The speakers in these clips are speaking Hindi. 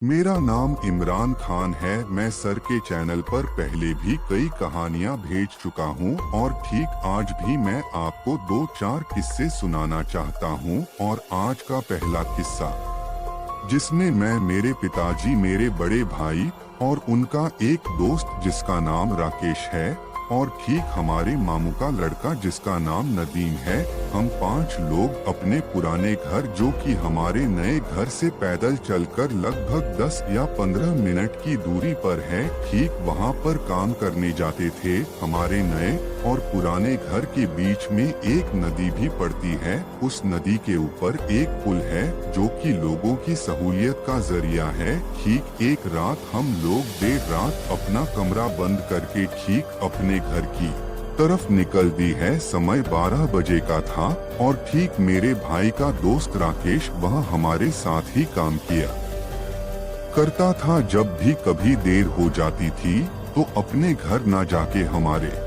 मेरा नाम इमरान खान है। मैं सर के चैनल पर पहले भी कई कहानियां भेज चुका हूं और ठीक आज भी मैं आपको 2-4 किस्से सुनाना चाहता हूं। और आज का पहला किस्सा, जिसमें मैं, मेरे पिताजी, मेरे बड़े भाई और उनका एक दोस्त जिसका नाम राकेश है, और ठीक हमारे मामू का लड़का जिसका नाम नदीम है, हम 5 लोग अपने पुराने घर, जो कि हमारे नए घर से पैदल चलकर लगभग 10 या 15 मिनट की दूरी पर है, ठीक वहां पर काम करने जाते थे। हमारे नए और पुराने घर के बीच में एक नदी भी पड़ती है। उस नदी के ऊपर एक पुल है जो कि लोगों की सहूलियत का जरिया है। ठीक एक रात हम लोग देर रात अपना कमरा बंद करके ठीक अपने घर की तरफ निकल दी है। समय 12 बजे का था और ठीक मेरे भाई का दोस्त राकेश वह हमारे साथ ही काम किया करता था। जब भी कभी देर हो जाती थी तो अपने घर ना जाके हमारे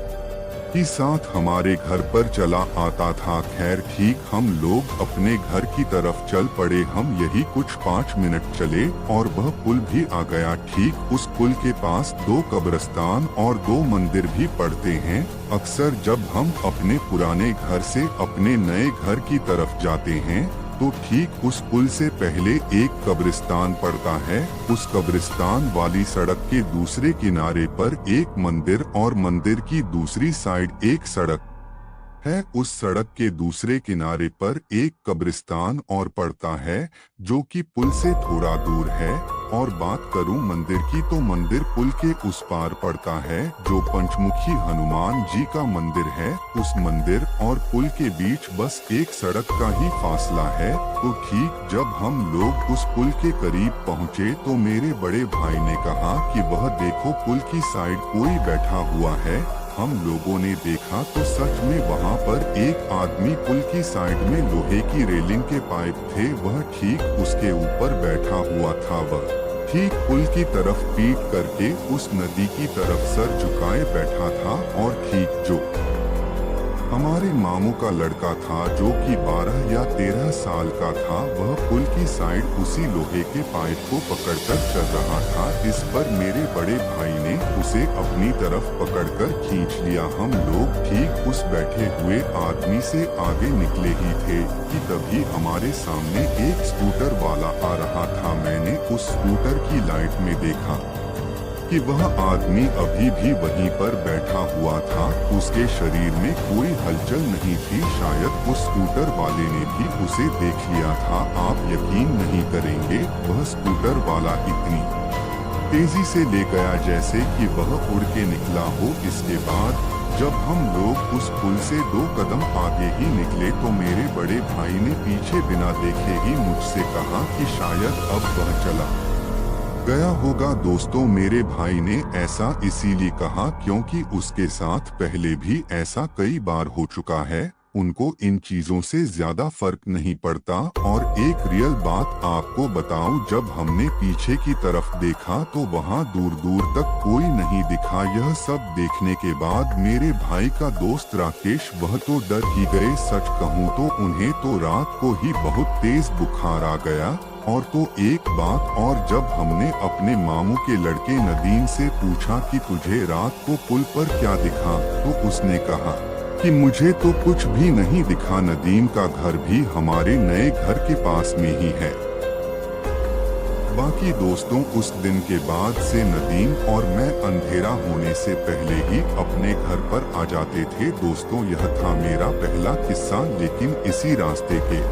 ही साथ हमारे घर पर चला आता था। खैर ठीक हम लोग अपने घर की तरफ चल पड़े। हम यही कुछ 5 मिनट चले और वह पुल भी आ गया। ठीक उस पुल के पास 2 कब्रिस्तान और 2 मंदिर भी पड़ते हैं। अक्सर जब हम अपने पुराने घर से अपने नए घर की तरफ जाते हैं तो ठीक उस पुल से पहले एक कब्रिस्तान पड़ता है। उस कब्रिस्तान वाली सड़क के दूसरे किनारे पर एक मंदिर और मंदिर की दूसरी साइड एक सड़क है। उस सड़क के दूसरे किनारे पर एक कब्रिस्तान और पड़ता है जो कि पुल से थोड़ा दूर है। और बात करूं मंदिर की तो मंदिर पुल के उस पार पड़ता है जो पंचमुखी हनुमान जी का मंदिर है। उस मंदिर और पुल के बीच बस एक सड़क का ही फासला है। तो ठीक जब हम लोग उस पुल के करीब पहुँचे तो मेरे बड़े भाई ने कहा कि वह देखो पुल की साइड कोई बैठा हुआ है। हम लोगों ने देखा तो सच में वहाँ पर एक आदमी पुल की साइड में लोहे की रेलिंग के पाइप थे, वह ठीक उसके ऊपर बैठा हुआ था। वह ठीक पुल की तरफ पीठ करके उस नदी की तरफ सर झुकाए बैठा था। और ठीक जो हमारे मामू का लड़का था जो कि 12 या 13 साल का था, वह पुल की साइड उसी लोहे के पाइप को पकड़कर चल रहा था। इस पर मेरे बड़े भाई ने उसे अपनी तरफ पकड़कर खींच लिया। हम लोग ठीक उस बैठे हुए आदमी से आगे निकले ही थे कि तभी हमारे सामने एक स्कूटर वाला आ रहा था। मैंने उस स्कूटर की लाइट में देखा कि वह आदमी अभी भी वहीं पर बैठा हुआ था। उसके शरीर में कोई हलचल नहीं थी। शायद उस स्कूटर वाले ने भी उसे देख लिया था। आप यकीन नहीं करेंगे, वह स्कूटर वाला इतनी तेजी से ले गया जैसे कि वह उड़ के निकला हो। इसके बाद जब हम लोग उस पुल से 2 कदम आगे ही निकले तो मेरे बड़े भाई ने पीछे बिना देखे ही मुझसे कहा कि शायद अब वह चला गया होगा। दोस्तों, मेरे भाई ने ऐसा इसीलिए कहा क्योंकि उसके साथ पहले भी ऐसा कई बार हो चुका है। उनको इन चीजों से ज्यादा फर्क नहीं पड़ता। और एक रियल बात आपको बताऊं, जब हमने पीछे की तरफ देखा तो वहां दूर दूर तक कोई नहीं दिखा। यह सब देखने के बाद मेरे भाई का दोस्त राकेश, वह तो डर ही गए। सच कहूं तो उन्हें तो रात को ही बहुत तेज बुखार आ गया। और तो एक बात और, जब हमने अपने मामू के लड़के नदीम से पूछा कि तुझे रात को पुल पर क्या दिखा, तो उसने कहा कि मुझे तो कुछ भी नहीं दिखा। नदीम का घर भी हमारे नए घर के पास में ही है। बाकी दोस्तों, उस दिन के बाद से नदीम और मैं अंधेरा होने से पहले ही अपने घर पर आ जाते थे। दोस्तों, यह था मेरा पहला किस्सा, लेकिन इसी रास्ते के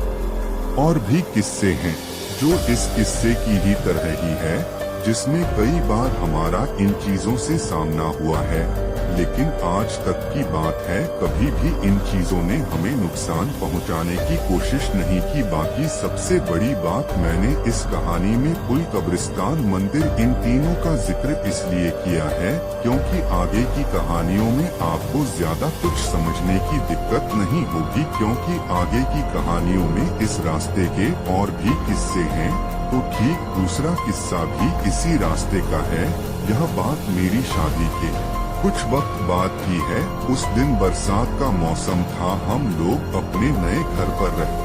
और भी किस्से हैं जो इस किस्से की ही तरह ही है, जिसमें कई बार हमारा इन चीजों से सामना हुआ है। लेकिन आज तक की बात है, कभी भी इन चीजों ने हमें नुकसान पहुंचाने की कोशिश नहीं की। बाकी सबसे बड़ी बात, मैंने इस कहानी में पुल, कब्रिस्तान, मंदिर, इन तीनों का जिक्र इसलिए किया है क्योंकि आगे की कहानियों में आपको ज्यादा कुछ समझने की दिक्कत नहीं होगी, क्योंकि आगे की कहानियों में इस रास्ते के और भी किस्से हैं। तो ठीक दूसरा किस्सा भी इसी रास्ते का है। यह बात मेरी शादी के कुछ वक्त बाद की है। उस दिन बरसात का मौसम था। हम लोग अपने नए घर पर रहे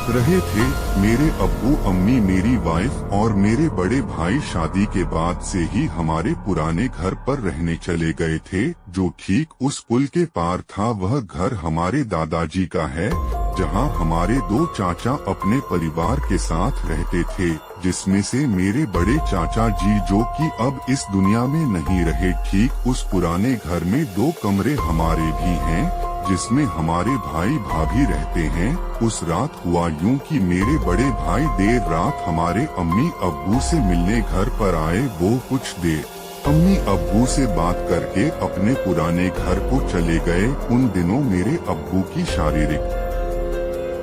रहे थे। मेरे अब्बू अम्मी, मेरी वाइफ और मेरे बड़े भाई शादी के बाद से ही हमारे पुराने घर पर रहने चले गए थे, जो ठीक उस पुल के पार था। वह घर हमारे दादाजी का है, जहां हमारे 2 चाचा अपने परिवार के साथ रहते थे, जिसमें से मेरे बड़े चाचा जी, जो कि अब इस दुनिया में नहीं रहे, ठीक उस पुराने घर में 2 कमरे हमारे भी हैं, जिसमें हमारे भाई भाभी रहते हैं। उस रात हुआ यूं कि मेरे बड़े भाई देर रात हमारे अम्मी अब्बू से मिलने घर पर आए। वो कुछ देर अम्मी अब्बू से बात करके अपने पुराने घर को चले गए। उन दिनों मेरे अब्बू की शारीरिक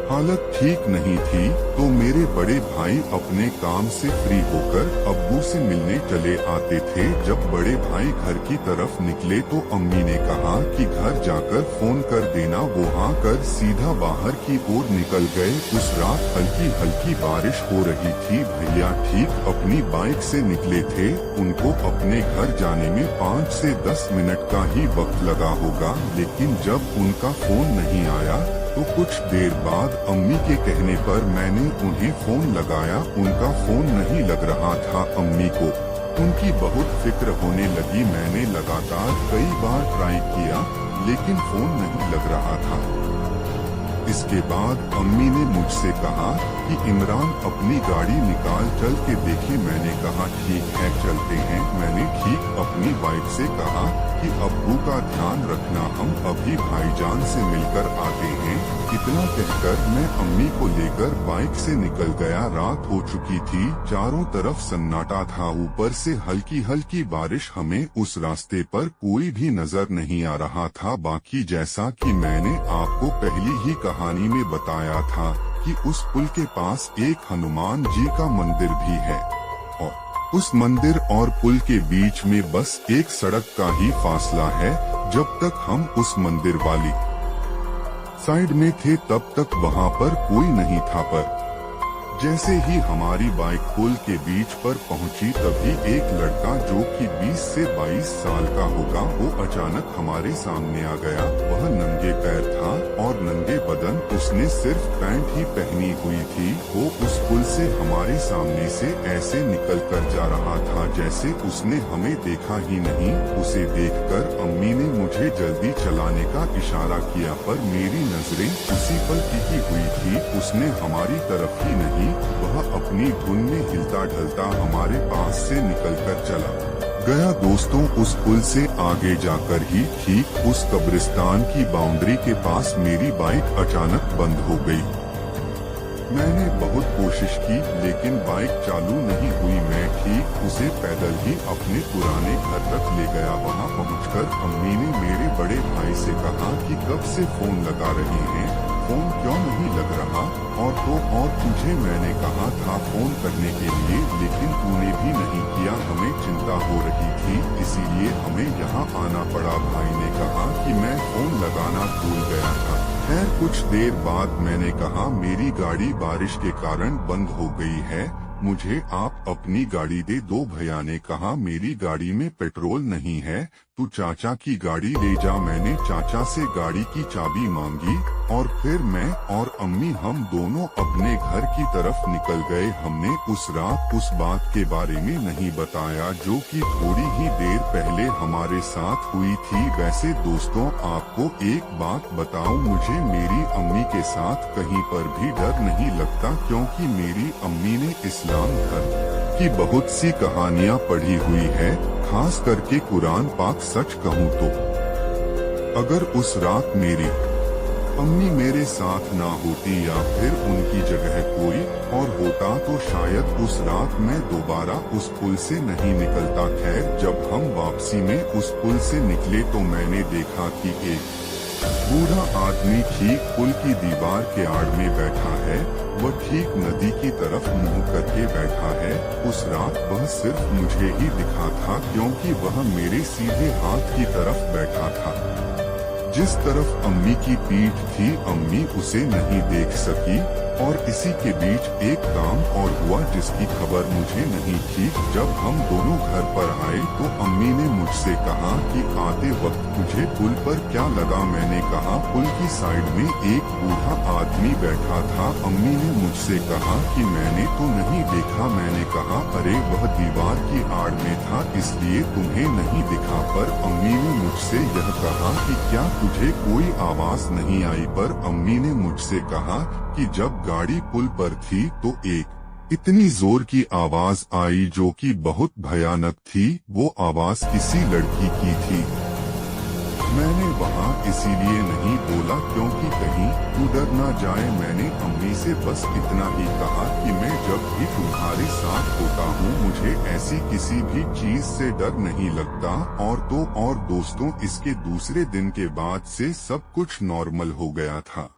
हालत ठीक नहीं थी, तो मेरे बड़े भाई अपने काम से फ्री होकर अब्बू से मिलने चले आते थे। जब बड़े भाई घर की तरफ निकले तो अम्मी ने कहा कि घर जाकर फोन कर देना। वो हाँ कर सीधा बाहर की ओर निकल गए। उस रात हल्की हल्की बारिश हो रही थी। भैया ठीक अपनी बाइक से निकले थे। उनको अपने घर जाने में 5 से 10 मिनट का ही वक्त लगा होगा, लेकिन जब उनका फोन नहीं आया तो कुछ देर बाद अम्मी के कहने पर मैंने उन्हें फोन लगाया। उनका फोन नहीं लग रहा था। अम्मी को उनकी बहुत फिक्र होने लगी। मैंने लगातार कई बार ट्राई किया, लेकिन फोन नहीं लग रहा था। इसके बाद अम्मी ने मुझसे कहा कि इमरान अपनी गाड़ी निकाल, चल के देखे। मैंने कहा ठीक है चलते हैं। मैंने ठीक अपनी वाइफ से कहा कि अब्बू का ध्यान रखना, हम अभी भाईजान से मिलकर आते हैं। इतना कहकर मैं अम्मी को लेकर बाइक से निकल गया। रात हो चुकी थी, चारों तरफ सन्नाटा था, ऊपर से हल्की हल्की बारिश। हमें उस रास्ते पर कोई भी नजर नहीं आ रहा था। बाकी जैसा कि मैंने आपको पहली ही कहानी में बताया था कि उस पुल के पास एक हनुमान जी का मंदिर भी है, और उस मंदिर और पुल के बीच में बस एक सड़क का ही फासला है। जब तक हम उस मंदिर वाली साइड में थे तब तक वहाँ पर कोई नहीं था, पर जैसे ही हमारी बाइक पुल के बीच पर पहुंची तभी एक लड़का जो कि 20 से 22 साल का होगा, वो अचानक हमारे सामने आ गया। वह नंगे पैर था और नंगे बदन, उसने सिर्फ पैंट ही पहनी हुई थी। वो उस पुल से हमारे सामने से ऐसे निकल कर जा रहा था जैसे उसने हमें देखा ही नहीं। उसे देखकर अम्मी ने मुझे जल्दी चलाने का इशारा किया, पर मेरी नजरें उसी पर टिकी हुई थी। उसने हमारी तरफ ही नहीं, वह अपनी धुन में हिलता ढलता हमारे पास से निकलकर चला गया। दोस्तों, उस पुल से आगे जाकर ही ठीक उस कब्रिस्तान की बाउंड्री के पास मेरी बाइक अचानक बंद हो गई। मैंने बहुत कोशिश की, लेकिन बाइक चालू नहीं हुई। मैं ठीक उसे पैदल ही अपने पुराने घर तक ले गया। वहां पहुंचकर अम्मी ने मेरे बड़े भाई से कहा कि कब से फोन लगा रहे हैं, फोन क्यों नहीं लग रहा? और तुझे मैंने कहा था फोन करने के लिए, लेकिन तूने भी नहीं किया। हमें चिंता हो रही थी, इसीलिए हमें यहाँ आना पड़ा। भाई ने कहा कि मैं फोन लगाना भूल गया था। खैर कुछ देर बाद मैंने कहा मेरी गाड़ी बारिश के कारण बंद हो गई है, मुझे आप अपनी गाड़ी दे दो। भैया ने कहा मेरी गाड़ी में पेट्रोल नहीं है, तू चाचा की गाड़ी ले जा। मैंने चाचा से गाड़ी की चाबी मांगी और फिर मैं और अम्मी हम दोनों अपने घर की तरफ निकल गए। हमने उस रात उस बात के बारे में नहीं बताया जो कि थोड़ी ही देर पहले हमारे साथ हुई थी। वैसे दोस्तों, आपको एक बात बताऊं, मुझे मेरी अम्मी के साथ कहीं पर भी डर नहीं लगता, क्योंकि मेरी अम्मी ने इस्लाम धर्म की बहुत सी कहानियां पढ़ी हुई है, खास करके कुरान पाक। सच कहूँ तो अगर उस रात मेरी अम्मी मेरे साथ ना होती या फिर उनकी जगह कोई और होता तो शायद उस रात मैं दोबारा उस पुल से नहीं निकलता। खैर जब हम वापसी में उस पुल से निकले तो मैंने देखा कि एक बूढ़ा आदमी ठीक पुल की दीवार के आड़ में बैठा है। वह ठीक नदी की तरफ मुंह करके बैठा है। उस रात वह सिर्फ मुझे ही दिखा था, क्योंकि वह मेरे सीधे हाथ की तरफ बैठा था। जिस तरफ अम्मी की पीठ थी, अम्मी उसे नहीं देख सकी। और इसी के बीच एक काम और हुआ जिसकी खबर मुझे नहीं थी। जब हम दोनों घर पर आए तो अम्मी ने मुझसे कहा कि आते वक्त तुझे पुल पर क्या लगा। मैंने कहा पुल की साइड में एक बूढ़ा आदमी बैठा था। अम्मी ने मुझसे कहा कि मैंने तो नहीं देखा। मैंने कहा अरे वह दीवार की आड़ में था इसलिए तुम्हें नहीं दिखा। पर अम्मी ने मुझसे यह कहा कि क्या तुझे कोई आवाज नहीं आई। पर अम्मी ने मुझसे कहा कि जब गाड़ी पुल पर थी तो एक इतनी जोर की आवाज आई जो कि बहुत भयानक थी। वो आवाज किसी लड़की की थी। मैंने वहाँ इसीलिए नहीं बोला क्योंकि कहीं तू डर ना जाए। मैंने अम्मी से बस इतना ही कहा कि मैं जब भी तुम्हारे साथ होता हूँ मुझे ऐसी किसी भी चीज से डर नहीं लगता। और दोस्तों इसके दूसरे दिन के बाद से सब कुछ नॉर्मल हो गया था।